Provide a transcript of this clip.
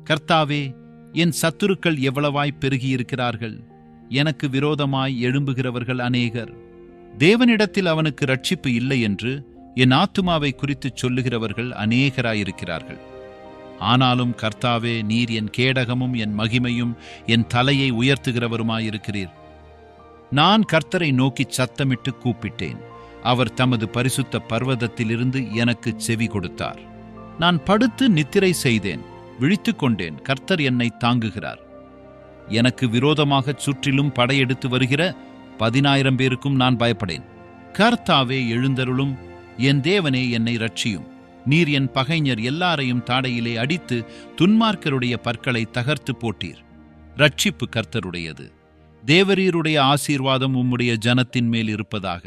கர்த்தாவே, என் சத்துருக்கள் எவ்வளவாய் பெருகியிருக்கிறார்கள்! எனக்கு விரோதமாய் எழும்புகிறவர்கள் அநேகர். தேவனிடத்தில் அவனுக்கு ரட்சிப்பு இல்லை என்று என் ஆத்துமாவை குறித்துச் சொல்லுகிறவர்கள் அநேகராயிருக்கிறார்கள். ஆனாலும் கர்த்தாவே, நீர் என் கேடகமும் என் மகிமையும் என் தலையை உயர்த்துகிறவருமாயிருக்கிறீர். நான் கர்த்தரை நோக்கிச் சத்தமிட்டு கூப்பிட்டேன். அவர் தமது பரிசுத்த பர்வதத்திலிருந்து எனக்கு செவி கொடுத்தார். நான் படுத்து நித்திரை செய்தேன், விழித்துக் கொண்டேன். கர்த்தர் என்னை தாங்குகிறார். எனக்கு விரோதமாகச் சுற்றிலும் படையெடுத்து வருகிற 10,000 பேருக்கும் நான் பயப்படேன். கர்த்தாவே, எழுந்தருளும். என் தேவனே, என்னை ரட்சியும். நீர் என் பகைஞர் எல்லாரையும் தாடையிலே அடித்து துன்மார்க்கருடைய பற்களை தகர்த்து போட்டீர். ரட்சிப்பு கர்த்தருடையது. தேவரீருடைய ஆசீர்வாதம் உம்முடைய ஜனத்தின் மேல் இருப்பதாக.